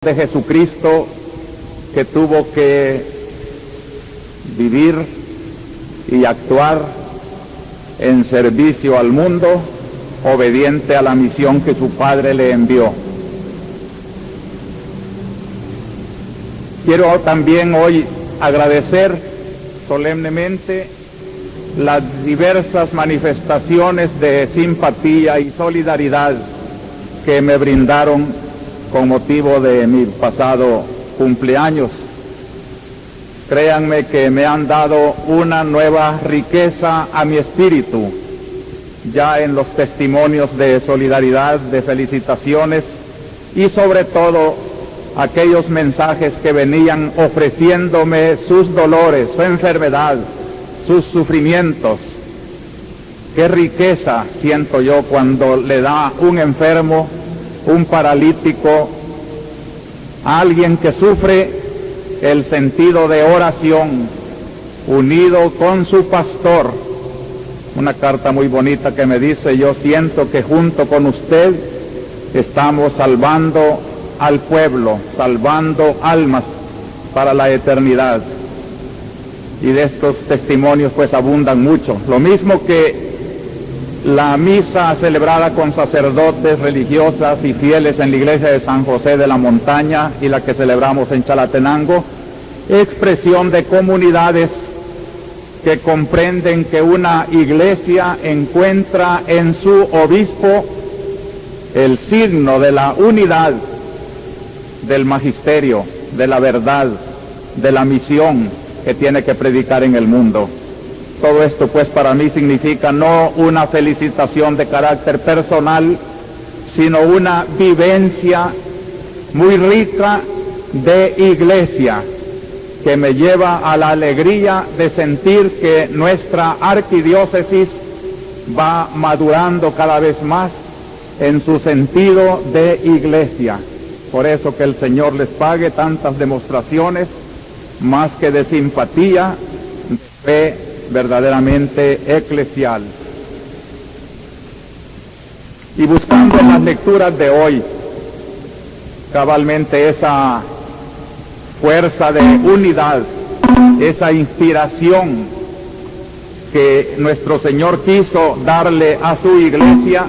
de Jesucristo, que tuvo que vivir y actuar en servicio al mundo, obediente a la misión que su Padre le envió. Quiero también hoy agradecer solemnemente las diversas manifestaciones de simpatía y solidaridad que me brindaron con motivo de mi pasado cumpleaños. Créanme que me han dado una nueva riqueza a mi espíritu, ya en los testimonios de solidaridad, de felicitaciones y sobre todo aquellos mensajes que venían ofreciéndome sus dolores, su enfermedad, sus sufrimientos. Qué riqueza siento yo cuando le da un enfermo, un paralítico, a alguien que sufre, el sentido de oración, unido con su pastor. Una carta muy bonita que me dice: yo siento que junto con usted estamos salvando al pueblo, salvando almas para la eternidad. Y de estos testimonios pues abundan mucho. Lo mismo que la misa celebrada con sacerdotes, religiosas y fieles en la iglesia de San José de la Montaña y la que celebramos en Chalatenango, expresión de comunidades que comprenden que una iglesia encuentra en su obispo el signo de la unidad, del magisterio, de la verdad, de la misión que tiene que predicar en el mundo. Todo esto pues para mí significa no una felicitación de carácter personal, sino una vivencia muy rica de iglesia, que me lleva a la alegría de sentir que nuestra arquidiócesis va madurando cada vez más en su sentido de iglesia. Por eso que el Señor les pague tantas demostraciones, más que de simpatía, de fe verdaderamente eclesial. Y buscando en las lecturas de hoy cabalmente esa fuerza de unidad, esa inspiración que nuestro Señor quiso darle a su iglesia,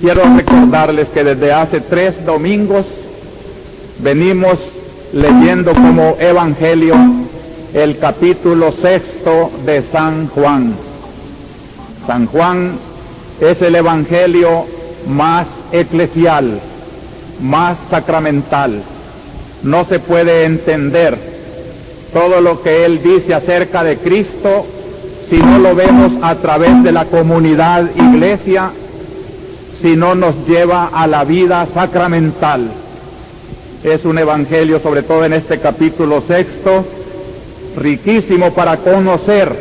quiero recordarles que desde hace 3 domingos venimos leyendo como evangelio el capítulo 6 de San Juan. San Juan es el evangelio más eclesial, más sacramental. No se puede entender todo lo que él dice acerca de Cristo si no lo vemos a través de la comunidad iglesia, si no nos lleva a la vida sacramental. Es un evangelio, sobre todo en este capítulo 6, riquísimo para conocer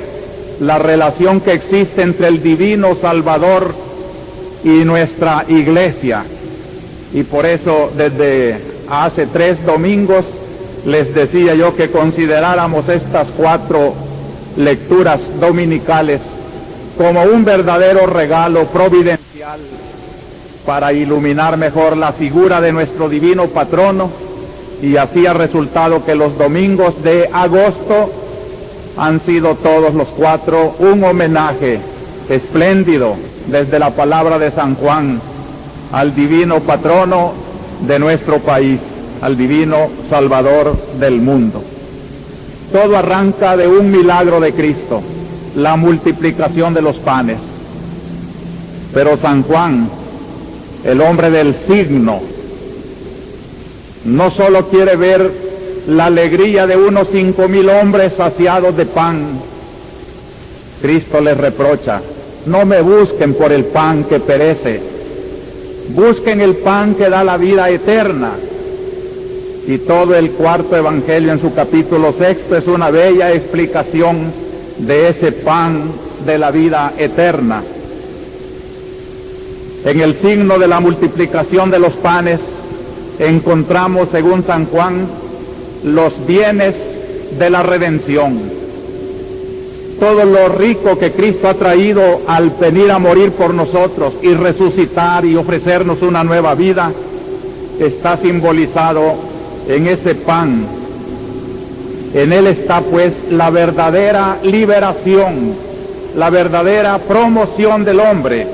la relación que existe entre el divino Salvador y nuestra iglesia. Y por eso desde hace 3 domingos les decía yo que consideráramos estas 4 lecturas dominicales como un verdadero regalo providencial para iluminar mejor la figura de nuestro divino patrono, y así ha resultado que los domingos de agosto han sido todos los 4 un homenaje espléndido desde la palabra de San Juan al divino patrono de nuestro país, al divino Salvador del mundo. Todo arranca de un milagro de Cristo, la multiplicación de los panes. Pero San Juan, el hombre del signo, no solo quiere ver la alegría de unos 5,000 hombres saciados de pan. Cristo les reprocha: no me busquen por el pan que perece, busquen el pan que da la vida eterna. Y todo el 4 evangelio en su capítulo 6 es una bella explicación de ese pan de la vida eterna. En el signo de la multiplicación de los panes encontramos, según San Juan, los bienes de la redención. todo lo rico que Cristo ha traído al venir a morir por nosotros y resucitar y ofrecernos una nueva vida, está simbolizado en ese pan. En él está pues la verdadera liberación, la verdadera promoción del hombre.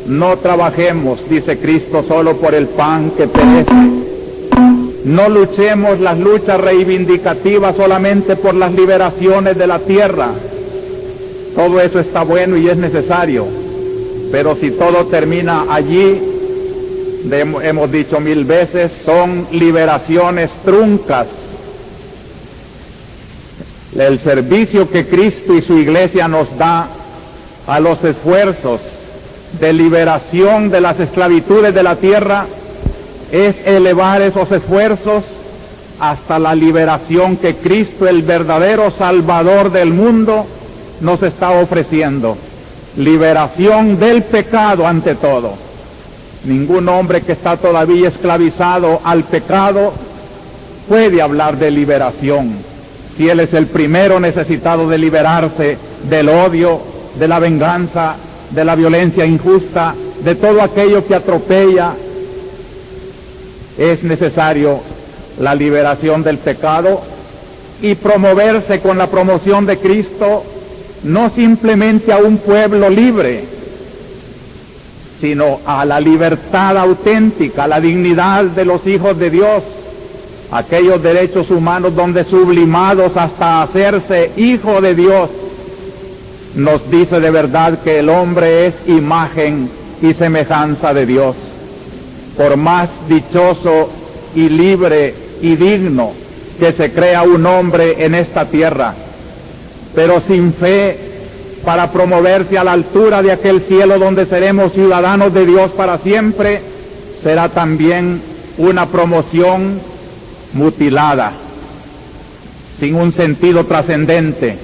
No trabajemos, dice Cristo, solo por el pan que perece. No luchemos las luchas reivindicativas solamente por las liberaciones de la tierra. Todo eso está bueno y es necesario, pero si todo termina allí, hemos dicho 1000 veces, son liberaciones truncas. El servicio que Cristo y su iglesia nos da a los esfuerzos de liberación de las esclavitudes de la tierra es elevar esos esfuerzos hasta la liberación que Cristo, el verdadero Salvador del mundo, nos está ofreciendo. Liberación del pecado ante todo. Ningún hombre que está todavía esclavizado al pecado puede hablar de liberación, si él es el primero necesitado de liberarse del odio, de la venganza, de la violencia injusta, de todo aquello que atropella. Es necesario la liberación del pecado y promoverse con la promoción de Cristo, no simplemente a un pueblo libre, sino a la libertad auténtica, a la dignidad de los hijos de Dios, aquellos derechos humanos donde sublimados hasta hacerse hijo de Dios, nos dice de verdad que el hombre es imagen y semejanza de Dios. Por más dichoso y libre y digno que se crea un hombre en esta tierra, pero sin fe para promoverse a la altura de aquel cielo donde seremos ciudadanos de Dios para siempre, será también una promoción mutilada, sin un sentido trascendente.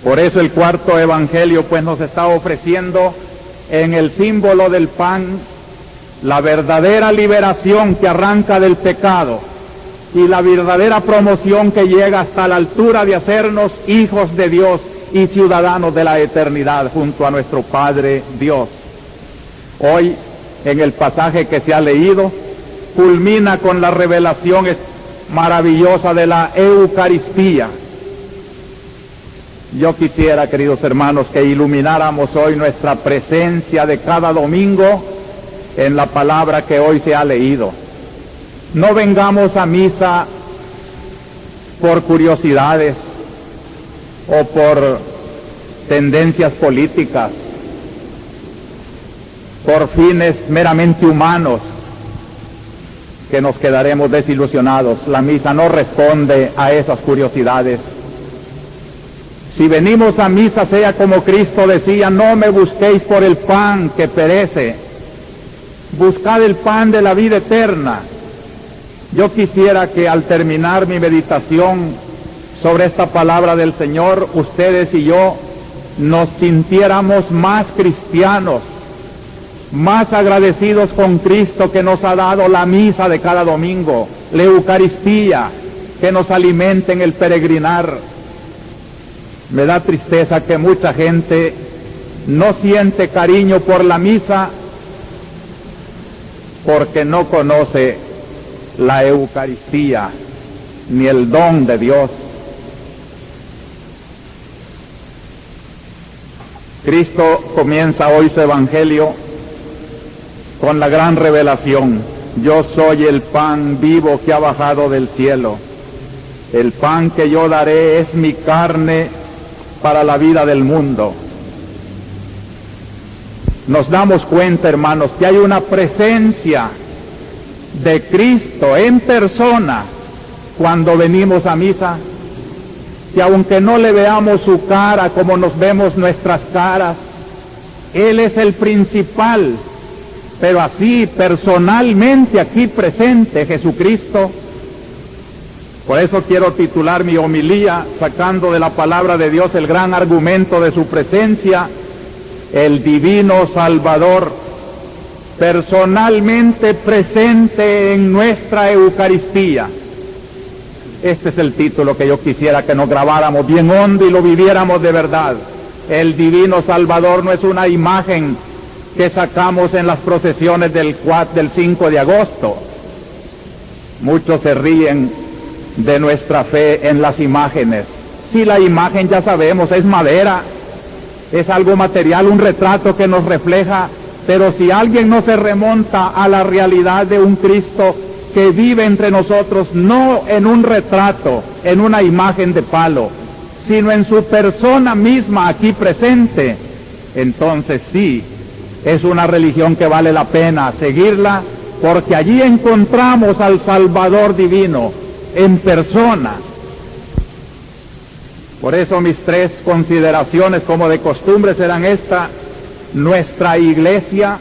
Por eso el cuarto evangelio pues nos está ofreciendo en el símbolo del pan la verdadera liberación que arranca del pecado y la verdadera promoción que llega hasta la altura de hacernos hijos de Dios y ciudadanos de la eternidad junto a nuestro Padre Dios. Hoy, en el pasaje que se ha leído, culmina con la revelación maravillosa de la Eucaristía. Yo quisiera, queridos hermanos, que ilumináramos hoy nuestra presencia de cada domingo en la palabra que hoy se ha leído. No vengamos a misa por curiosidades o por tendencias políticas, por fines meramente humanos, que nos quedaremos desilusionados. La misa no responde a esas curiosidades. Si venimos a misa, sea como Cristo decía, no me busquéis por el pan que perece, buscad el pan de la vida eterna. Yo quisiera que al terminar mi meditación sobre esta palabra del Señor, ustedes y yo nos sintiéramos más cristianos, más agradecidos con Cristo que nos ha dado la misa de cada domingo, la Eucaristía, que nos alimenta en el peregrinar. Me da tristeza que mucha gente no siente cariño por la misa porque no conoce la Eucaristía ni el don de Dios. Cristo comienza hoy su evangelio con la gran revelación: yo soy el pan vivo que ha bajado del cielo. El pan que yo daré es mi carne para la vida del mundo. Nos damos cuenta, hermanos, que hay una presencia de Cristo en persona cuando venimos a misa, que aunque no le veamos su cara como nos vemos nuestras caras, Él es el principal, pero así personalmente aquí presente Jesucristo. Por eso quiero titular mi homilía, sacando de la palabra de Dios el gran argumento de su presencia: el divino Salvador, personalmente presente en nuestra Eucaristía. Este es el título que yo quisiera que nos grabáramos bien hondo y lo viviéramos de verdad. El Divino Salvador no es una imagen que sacamos en las procesiones del 5 de agosto. Muchos se ríen de nuestra fe en las imágenes. Si la imagen, ya sabemos, es madera, es algo material, un retrato que nos refleja, pero si alguien no se remonta a la realidad de un Cristo que vive entre nosotros, no en un retrato, en una imagen de palo, sino en su persona misma aquí presente, entonces sí, es una religión que vale la pena seguirla, porque allí encontramos al Salvador divino en persona. Por eso mis tres consideraciones, como de costumbre, serán esta: nuestra iglesia,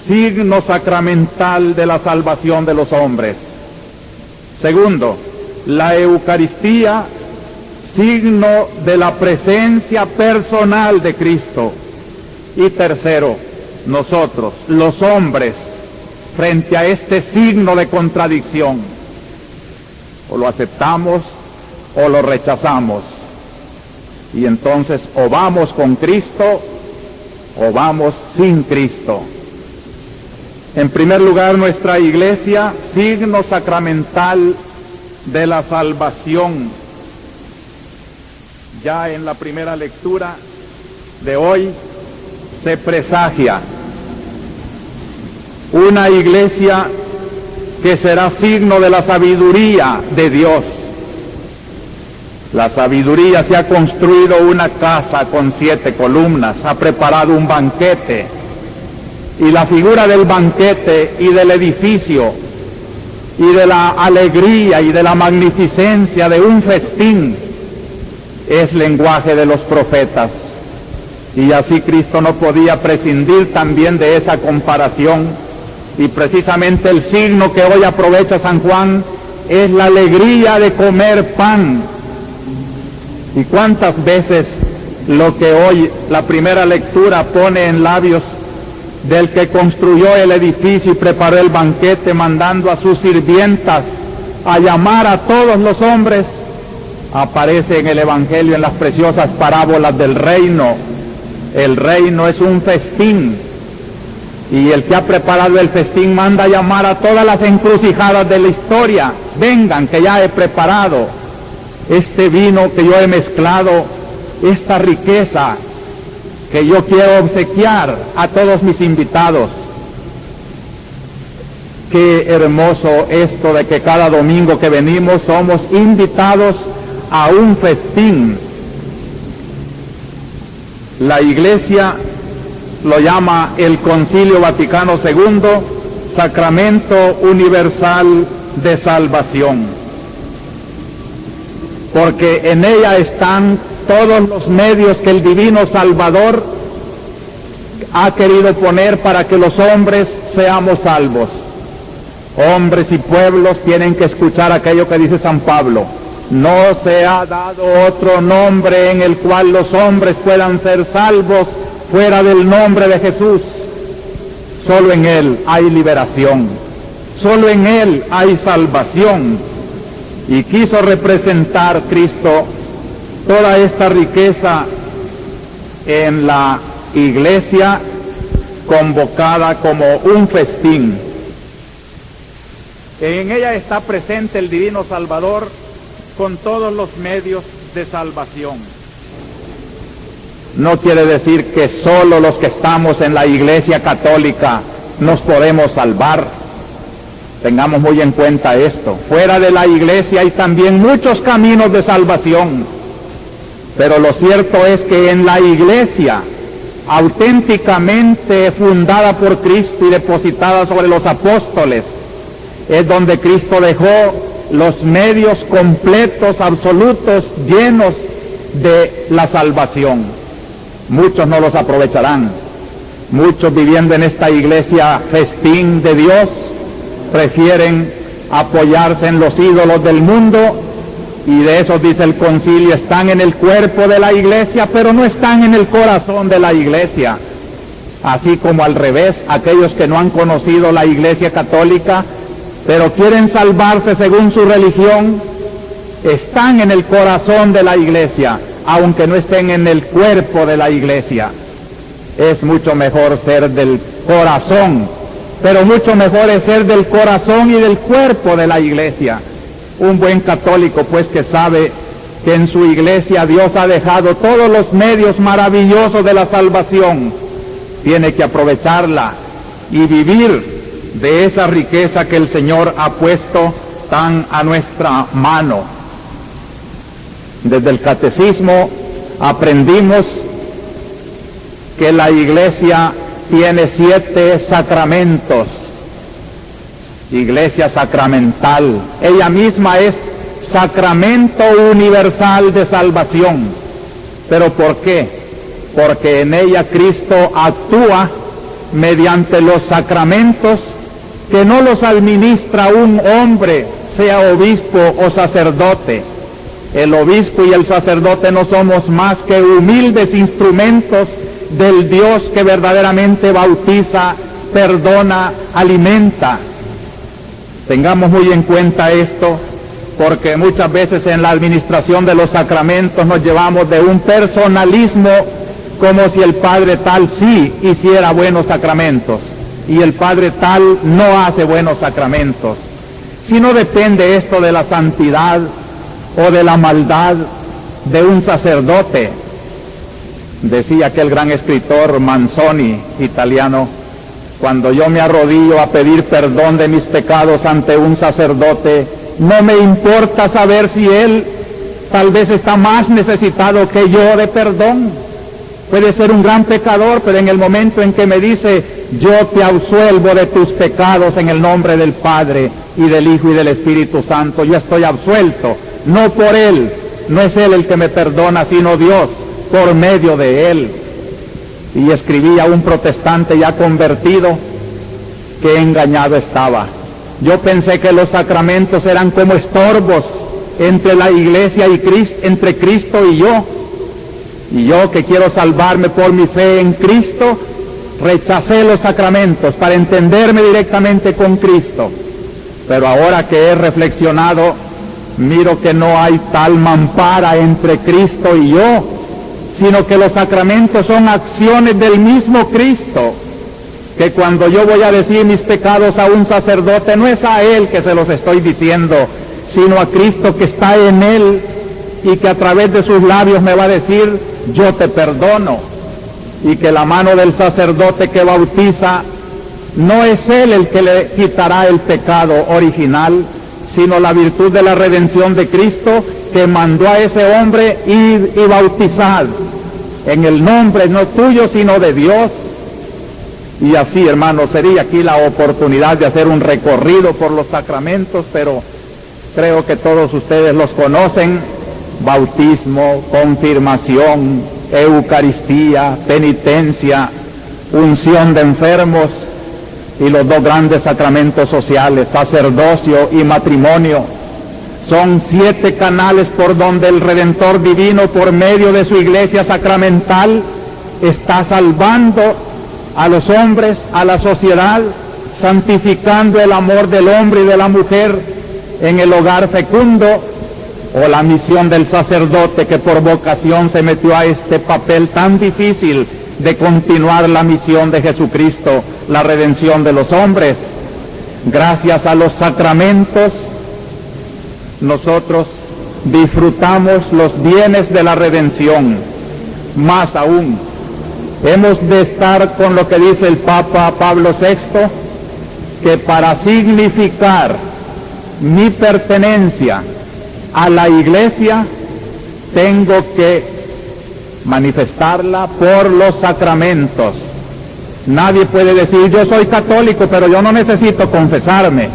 signo sacramental de la salvación de los hombres. Segundo, la Eucaristía, signo de la presencia personal de Cristo. Y tercero, nosotros, los hombres, frente a este signo de contradicción, o lo aceptamos o lo rechazamos. Y entonces o vamos con Cristo o vamos sin Cristo. En primer lugar, nuestra iglesia, signo sacramental de la salvación. Ya en la primera lectura de hoy se presagia una iglesia que será signo de la sabiduría de Dios. La sabiduría se ha construido una casa con 7 columnas, ha preparado un banquete, y la figura del banquete y del edificio y de la alegría y de la magnificencia de un festín es lenguaje de los profetas. Y así Cristo no podía prescindir también de esa comparación, y precisamente el signo que hoy aprovecha San Juan es la alegría de comer pan. Y cuántas veces lo que hoy la primera lectura pone en labios del que construyó el edificio y preparó el banquete, mandando a sus sirvientas a llamar a todos los hombres, aparece en el Evangelio en las preciosas parábolas del reino. El reino es un festín, y el que ha preparado el festín manda a llamar a todas las encrucijadas de la historia: vengan, que ya he preparado este vino que yo he mezclado, esta riqueza que yo quiero obsequiar a todos mis invitados. Qué hermoso esto de que cada domingo que venimos somos invitados a un festín. La Iglesia lo llama el Concilio Vaticano II Sacramento Universal de Salvación, porque en ella están todos los medios que el Divino Salvador ha querido poner para que los hombres seamos salvos. Hombres y pueblos tienen que escuchar aquello que dice San Pablo: no se ha dado otro nombre en el cual los hombres puedan ser salvos fuera del nombre de Jesús. Solo en Él hay liberación, solo en Él hay salvación. Y quiso representar Cristo toda esta riqueza en la iglesia convocada como un festín. En ella está presente el Divino Salvador con todos los medios de salvación. No quiere decir que solo los que estamos en la Iglesia Católica nos podemos salvar. Tengamos muy en cuenta esto. Fuera de la Iglesia hay también muchos caminos de salvación. Pero lo cierto es que en la Iglesia, auténticamente fundada por Cristo y depositada sobre los apóstoles, es donde Cristo dejó los medios completos, absolutos, llenos de la salvación. Muchos no los aprovecharán. Muchos, viviendo en esta iglesia festín de Dios, prefieren apoyarse en los ídolos del mundo, y de esos, dice el concilio, están en el cuerpo de la iglesia, pero no están en el corazón de la iglesia. Así como al revés, aquellos que no han conocido la Iglesia Católica, pero quieren salvarse según su religión, están en el corazón de la iglesia, aunque no estén en el cuerpo de la iglesia. Es mucho mejor ser del corazón, pero mucho mejor es ser del corazón y del cuerpo de la iglesia. Un buen católico, pues, que sabe que en su iglesia Dios ha dejado todos los medios maravillosos de la salvación, tiene que aprovecharla y vivir de esa riqueza que el Señor ha puesto tan a nuestra mano. Desde el catecismo aprendimos que la iglesia tiene 7 sacramentos. Iglesia sacramental. Ella misma es sacramento universal de salvación. ¿Pero por qué? Porque en ella Cristo actúa mediante los sacramentos que no los administra un hombre, sea obispo o sacerdote. El obispo y el sacerdote no somos más que humildes instrumentos del Dios que verdaderamente bautiza, perdona, alimenta. Tengamos muy en cuenta esto, porque muchas veces en la administración de los sacramentos nos llevamos de un personalismo, como si el Padre tal sí hiciera buenos sacramentos y el Padre tal no hace buenos sacramentos. Si no depende esto de la santidad o de la maldad de un sacerdote. Decía aquel gran escritor Manzoni, italiano: cuando yo me arrodillo a pedir perdón de mis pecados ante un sacerdote, no me importa saber si él tal vez está más necesitado que yo de perdón. Puede ser un gran pecador, pero en el momento en que me dice: yo te absuelvo de tus pecados en el nombre del Padre y del Hijo y del Espíritu Santo, yo estoy absuelto, no por él, no es él el que me perdona, sino Dios por medio de él. Y escribía un protestante ya convertido: qué engañado estaba. Yo pensé que los sacramentos eran como estorbos entre la iglesia y Cristo, entre Cristo y yo. Y yo, que quiero salvarme por mi fe en Cristo, rechacé los sacramentos para entenderme directamente con Cristo. Pero ahora que he reflexionado, miro que no hay tal mampara entre Cristo y yo, sino que los sacramentos son acciones del mismo Cristo, que cuando yo voy a decir mis pecados a un sacerdote, no es a él que se los estoy diciendo, sino a Cristo que está en él y que a través de sus labios me va a decir: yo te perdono. Y que la mano del sacerdote que bautiza, no es él el que le quitará el pecado original, sino la virtud de la redención de Cristo, que mandó a ese hombre ir y bautizar en el nombre no tuyo sino de Dios. Y así, hermanos, sería aquí la oportunidad de hacer un recorrido por los sacramentos, pero creo que todos ustedes los conocen: bautismo, confirmación, Eucaristía, penitencia, unción de enfermos y los 2 grandes sacramentos sociales, sacerdocio y matrimonio. Son 7 canales por donde el Redentor Divino, por medio de su iglesia sacramental, está salvando a los hombres, a la sociedad, santificando el amor del hombre y de la mujer en el hogar fecundo, o la misión del sacerdote que por vocación se metió a este papel tan difícil de continuar la misión de Jesucristo, la redención de los hombres. Gracias a los sacramentos, nosotros disfrutamos los bienes de la redención. Más aún, hemos de estar con lo que dice el Papa Pablo VI, que para significar mi pertenencia a la iglesia tengo que manifestarla por los sacramentos. Nadie puede decir: yo soy católico, pero yo no necesito confesarme.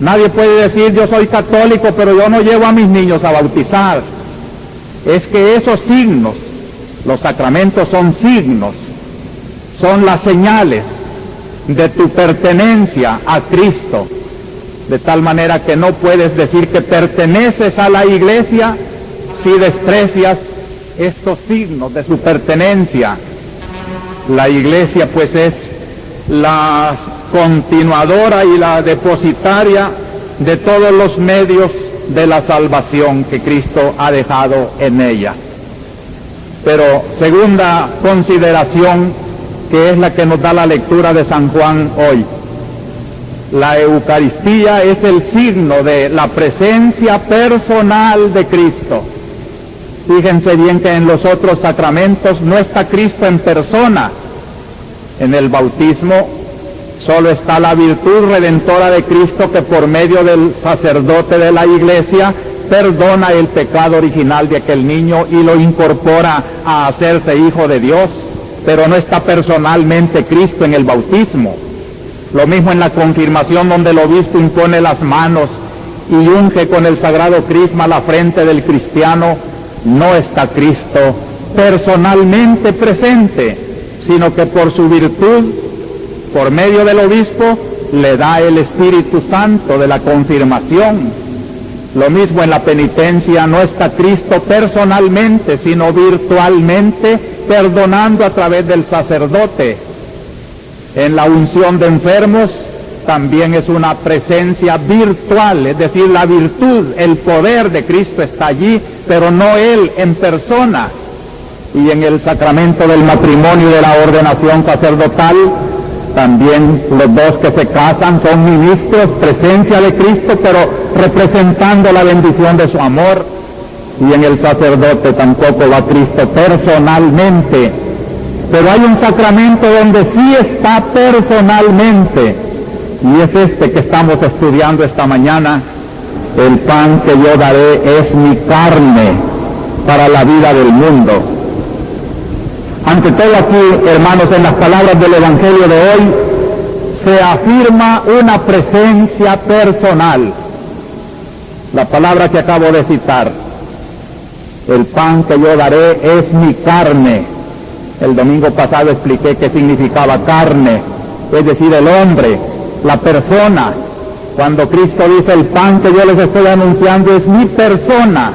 Nadie puede decir: yo soy católico, pero yo no llevo a mis niños a bautizar. Es que esos signos, los sacramentos son signos, son las señales de tu pertenencia a Cristo, de tal manera que no puedes decir que perteneces a la iglesia si desprecias estos signos de su pertenencia. La iglesia pues es la continuadora y la depositaria de todos los medios de la salvación que Cristo ha dejado en ella. Pero segunda consideración, que es la que nos da la lectura de San Juan hoy. La Eucaristía es el signo de la presencia personal de Cristo. Fíjense bien que en los otros sacramentos no está Cristo en persona. En el bautismo solo está la virtud redentora de Cristo, que por medio del sacerdote de la Iglesia perdona el pecado original de aquel niño y lo incorpora a hacerse hijo de Dios, pero no está personalmente Cristo en el bautismo. Lo mismo en la confirmación, donde el obispo impone las manos y unge con el sagrado crisma la frente del cristiano. No está Cristo personalmente presente, sino que por su virtud, por medio del obispo, le da el Espíritu Santo de la confirmación. Lo mismo en la penitencia, no está Cristo personalmente, sino virtualmente, perdonando a través del sacerdote. En la unción de enfermos también es una presencia virtual, es decir, la virtud, el poder de Cristo está allí, pero no Él en persona. Y en el sacramento del matrimonio y de la ordenación sacerdotal, también los dos que se casan son ministros, presencia de Cristo, pero representando la bendición de su amor. Y en el sacerdote tampoco va Cristo personalmente, pero hay un sacramento donde sí está personalmente, y es este que estamos estudiando esta mañana. El pan que yo daré es mi carne para la vida del mundo. Ante todo aquí, hermanos, en las palabras del Evangelio de hoy, se afirma una presencia personal. La palabra que acabo de citar, el pan que yo daré es mi carne. El domingo pasado expliqué qué significaba carne, es decir, el hombre, la persona. Cuando Cristo dice el pan que yo les estoy anunciando es mi persona,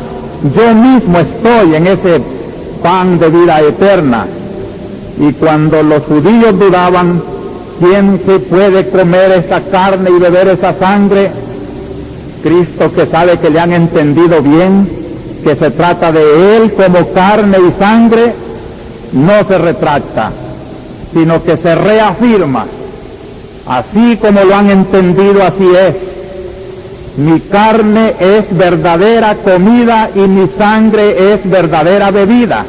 yo mismo estoy en ese pan de vida eterna. Y cuando los judíos dudaban, ¿quién se puede comer esa carne y beber esa sangre? Cristo, que sabe que le han entendido bien, que se trata de Él como carne y sangre, no se retracta, sino que se reafirma. Así como lo han entendido, así es. Mi carne es verdadera comida y mi sangre es verdadera bebida.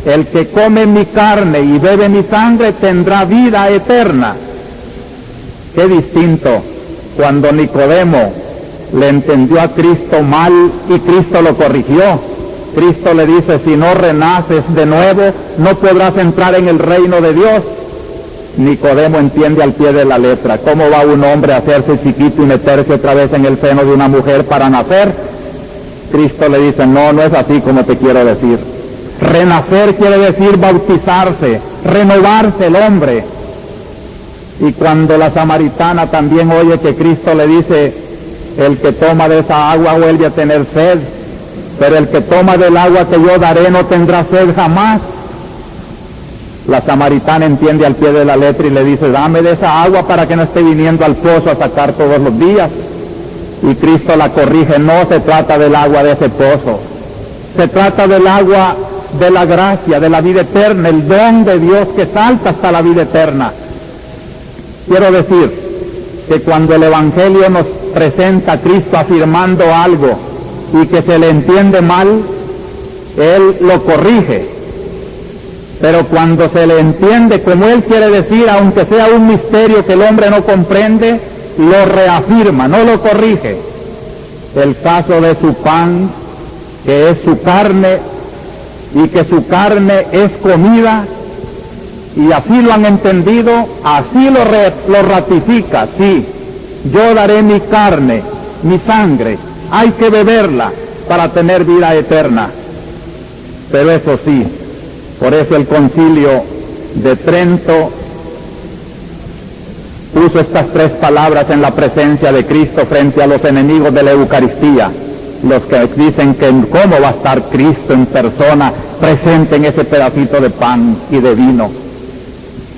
El que come mi carne y bebe mi sangre tendrá vida eterna. Qué distinto cuando Nicodemo le entendió a Cristo mal y Cristo lo corrigió. Cristo le dice, si no renaces de nuevo, no podrás entrar en el reino de Dios. Nicodemo entiende al pie de la letra. ¿Cómo va un hombre a hacerse chiquito y meterse otra vez en el seno de una mujer para nacer? Cristo le dice, no, no es así como te quiero decir. Renacer quiere decir bautizarse, renovarse el hombre. Y cuando la samaritana también oye que Cristo le dice, el que toma de esa agua vuelve a tener sed, pero el que toma del agua que yo daré no tendrá sed jamás. La samaritana entiende al pie de la letra y le dice, dame de esa agua para que no esté viniendo al pozo a sacar todos los días. Y Cristo la corrige, no se trata del agua de ese pozo, se trata del agua de la gracia, de la vida eterna, el don de Dios que salta hasta la vida eterna. Quiero decir que cuando el Evangelio nos presenta a Cristo afirmando algo y que se le entiende mal, Él lo corrige. Pero cuando se le entiende como Él quiere decir, aunque sea un misterio que el hombre no comprende, lo reafirma, no lo corrige. El caso de su pan, que es su carne, y que su carne es comida, y así lo han entendido, así lo ratifica. Sí, yo daré mi carne, mi sangre, hay que beberla para tener vida eterna. Pero eso sí, por eso el Concilio de Trento puso estas tres palabras en la presencia de Cristo frente a los enemigos de la Eucaristía, los que dicen que cómo va a estar Cristo en persona presente en ese pedacito de pan y de vino.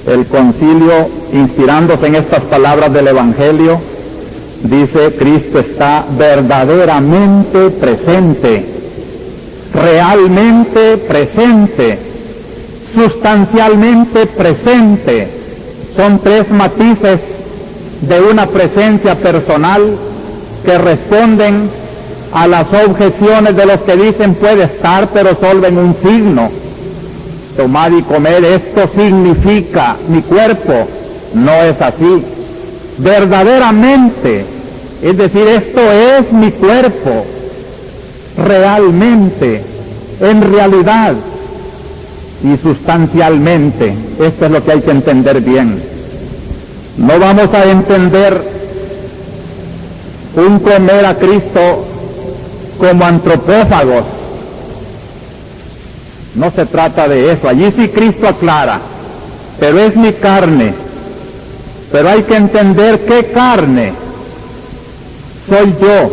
El Concilio, inspirándose en estas palabras del Evangelio, dice, Cristo está verdaderamente presente, realmente presente, sustancialmente presente. Son tres matices de una presencia personal que responden a las objeciones de los que dicen puede estar, pero solo en un signo. Tomad y comed, esto significa mi cuerpo. No es así. Verdaderamente, es decir, esto es mi cuerpo, realmente, en realidad y sustancialmente. Esto es lo que hay que entender bien. No vamos a entender un comer a Cristo como antropófagos. No se trata de eso. Allí sí Cristo aclara, pero es mi carne. Pero hay que entender qué carne soy yo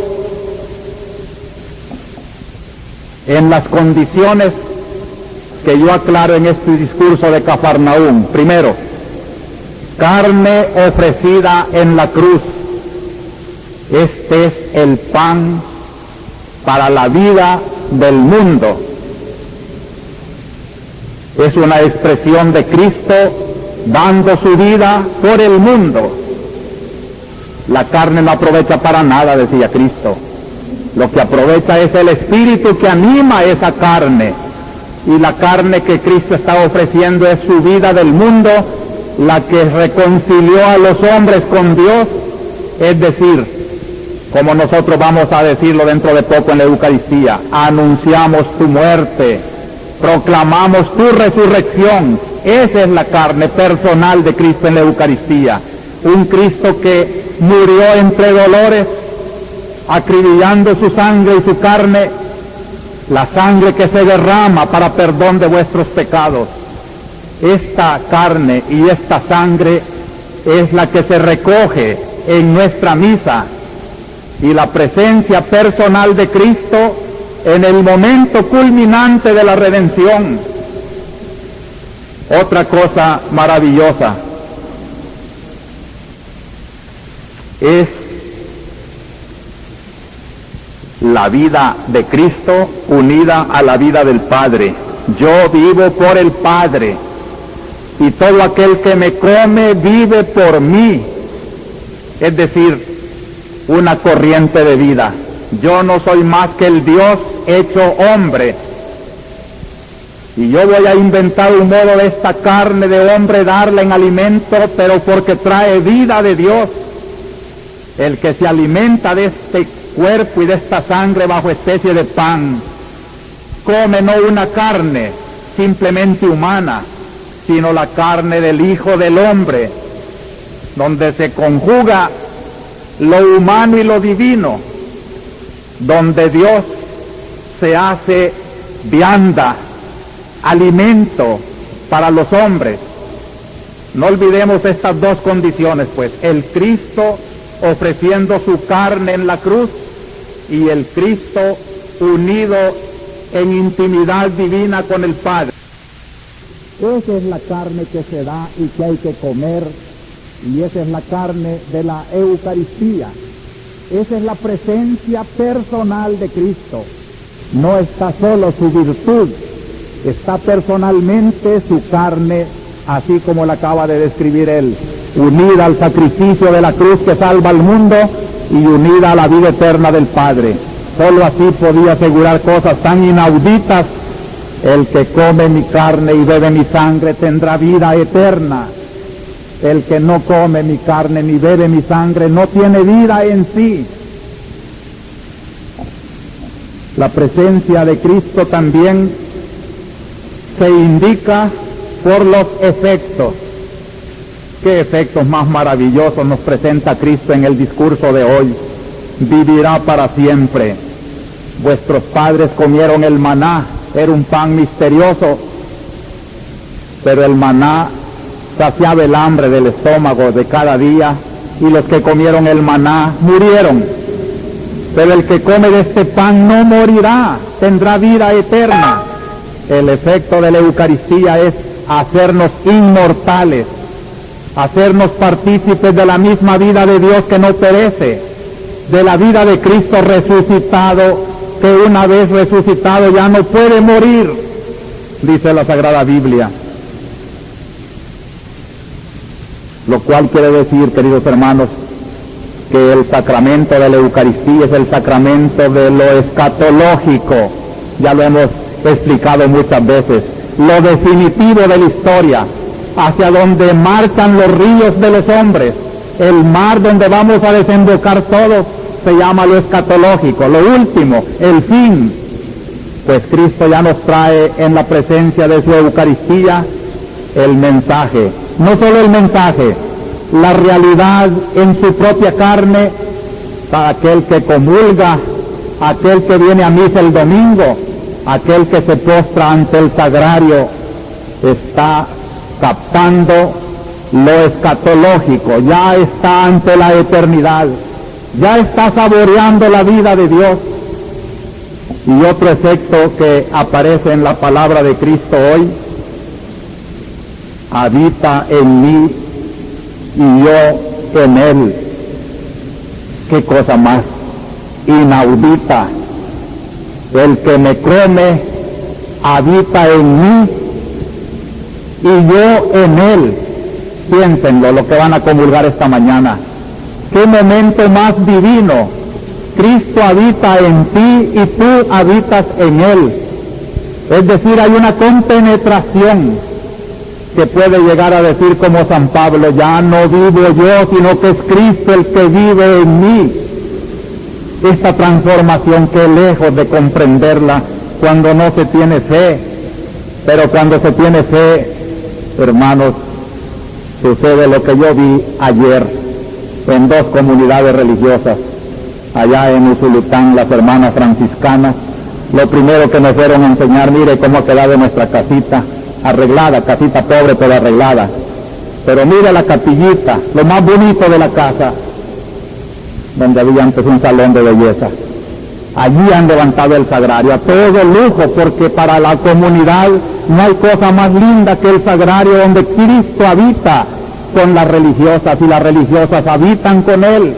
en las condiciones que yo aclaro en este discurso de Cafarnaúm. Primero, carne ofrecida en la cruz. Este es el pan para la vida del mundo. Es una expresión de Cristo dando su vida por el mundo. La carne no aprovecha para nada, decía Cristo. Lo que aprovecha es el espíritu que anima esa carne. Y la carne que Cristo está ofreciendo es su vida del mundo, la que reconcilió a los hombres con Dios. Es decir, como nosotros vamos a decirlo dentro de poco en la Eucaristía, anunciamos tu muerte, proclamamos tu resurrección. Esa es la carne personal de Cristo en la Eucaristía. Un Cristo que murió entre dolores, acribillando su sangre y su carne, la sangre que se derrama para perdón de vuestros pecados. Esta carne y esta sangre es la que se recoge en nuestra misa, y la presencia personal de Cristo en el momento culminante de la redención. Otra cosa maravillosa es la vida de Cristo unida a la vida del Padre. Yo vivo por el Padre, y todo aquel que me come vive por mí. Es decir, una corriente de vida. Yo no soy más que el Dios hecho hombre, y yo voy a inventar un modo de esta carne de hombre darle en alimento, pero porque trae vida de Dios. El que se alimenta de este cuerpo y de esta sangre bajo especie de pan, come no una carne simplemente humana, sino la carne del Hijo del Hombre, donde se conjuga lo humano y lo divino, donde Dios se hace vianda, alimento para los hombres. No olvidemos estas dos condiciones, pues, el Cristo ofreciendo su carne en la cruz y el Cristo unido en intimidad divina con el Padre. Esa es la carne que se da y que hay que comer, y esa es la carne de la Eucaristía. Esa es la presencia personal de Cristo. No está solo su virtud, está personalmente su carne, así como la acaba de describir él, unida al sacrificio de la cruz que salva al mundo y unida a la vida eterna del Padre. Solo así podía asegurar cosas tan inauditas. El que come mi carne y bebe mi sangre tendrá vida eterna. El que no come mi carne ni bebe mi sangre no tiene vida en sí. La presencia de Cristo también se indica por los efectos. ¿Qué efectos más maravillosos nos presenta Cristo en el discurso de hoy? Vivirá para siempre. Vuestros padres comieron el maná, era un pan misterioso, pero el maná saciaba el hambre del estómago de cada día, y los que comieron el maná murieron. Pero el que come de este pan no morirá, tendrá vida eterna. El efecto de la Eucaristía es hacernos inmortales, hacernos partícipes de la misma vida de Dios que no perece, de la vida de Cristo resucitado, que una vez resucitado ya no puede morir, dice la Sagrada Biblia. Lo cual quiere decir, queridos hermanos, que el sacramento de la Eucaristía es el sacramento de lo escatológico. Ya lo hemos explicado muchas veces. Lo definitivo de la historia, hacia donde marchan los ríos de los hombres, el mar donde vamos a desembocar todos, se llama lo escatológico, lo último, el fin. Pues Cristo ya nos trae en la presencia de su Eucaristía el mensaje, no solo el mensaje, la realidad en su propia carne, para aquel que comulga, aquel que viene a misa el domingo, aquel que se postra ante el sagrario, está captando lo escatológico, ya está ante la eternidad, ya está saboreando la vida de Dios. Y otro efecto que aparece en la palabra de Cristo hoy: habita en mí y yo en él. Qué cosa más inaudita. El que me come habita en mí y yo en él. Piénsenlo, lo que van a comulgar esta mañana. Qué momento más divino. Cristo habita en ti y tú habitas en él. Es decir, hay una compenetración que puede llegar a decir como San Pablo: ya no vivo yo, sino que es Cristo el que vive en mí. Esta transformación, que lejos de comprenderla cuando no se tiene fe, pero cuando se tiene fe, hermanos, sucede lo que yo vi ayer en dos comunidades religiosas, allá en Usulután, las hermanas franciscanas. Lo primero que me fueron a enseñar: mire cómo ha quedado nuestra casita, arreglada, casita pobre pero arreglada. Pero mire la capillita, lo más bonito de la casa, donde había antes un salón de belleza. Allí han levantado el sagrario a todo lujo, porque para la comunidad no hay cosa más linda que el sagrario donde Cristo habita con las religiosas y las religiosas habitan con él.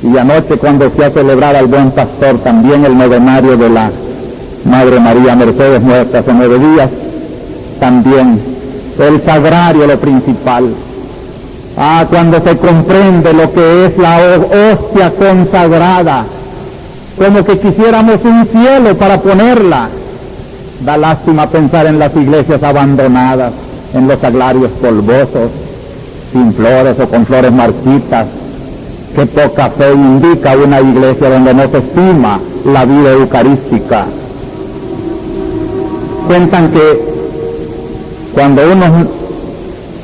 Y anoche, cuando fui a celebrar al buen pastor también el novenario de la Madre María Mercedes, muerta hace 9 días, también el sagrario lo principal. Cuando se comprende lo que es la hostia consagrada, como que quisiéramos un cielo para ponerla. Da lástima pensar en las iglesias abandonadas, en los sagrarios polvosos, sin flores o con flores marchitas. Qué poca fe indica una iglesia donde no se estima la vida eucarística. Cuentan que cuando unos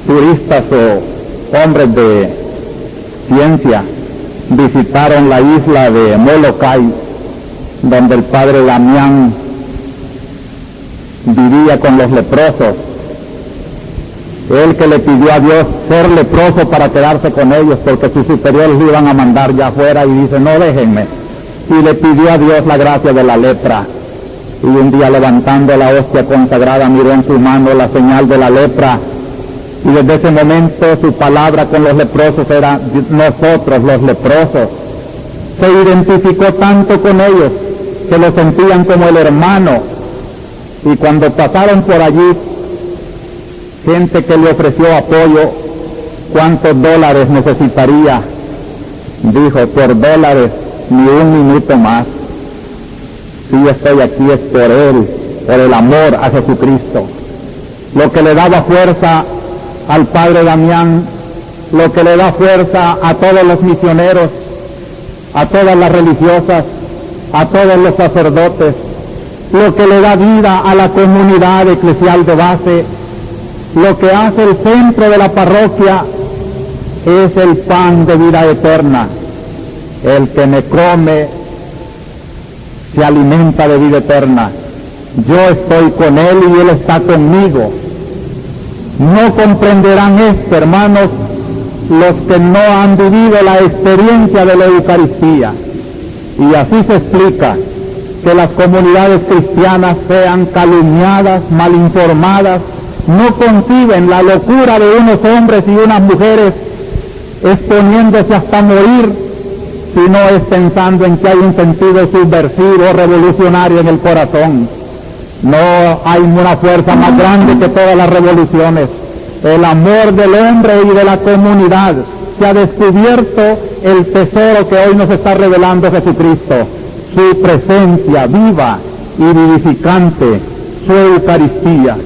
turistas o hombres de ciencia visitaron la isla de Molokai, donde el padre Damián vivía con los leprosos, él que le pidió a Dios ser leproso para quedarse con ellos, porque sus superiores le iban a mandar ya afuera, y dice: no, déjenme. Y le pidió a Dios la gracia de la lepra. Y un día, levantando la hostia consagrada, miró en su mano la señal de la lepra, y desde ese momento su palabra con los leprosos era: nosotros los leprosos. Se identificó tanto con ellos que lo sentían como el hermano. Y cuando pasaron por allí, gente que le ofreció apoyo, ¿cuántos dólares necesitaría? Dijo: por dólares ni un minuto más. Si yo estoy aquí es por él, por el amor a Jesucristo. Lo que le daba fuerza al padre Damián, lo que le da fuerza a todos los misioneros, a todas las religiosas, a todos los sacerdotes, lo que le da vida a la comunidad eclesial de base, lo que hace el centro de la parroquia, es el pan de vida eterna. El que me come se alimenta de vida eterna. Yo estoy con él y él está conmigo. No comprenderán esto, hermanos, los que no han vivido la experiencia de la Eucaristía. Y así se explica que las comunidades cristianas sean calumniadas, mal informadas, no conciben la locura de unos hombres y unas mujeres exponiéndose hasta morir si no es pensando en que hay un sentido subversivo, revolucionario en el corazón. No hay una fuerza más grande que todas las revoluciones. El amor del hombre y de la comunidad. Se ha descubierto el tesoro que hoy nos está revelando Jesucristo, su presencia viva y vivificante, su Eucaristía.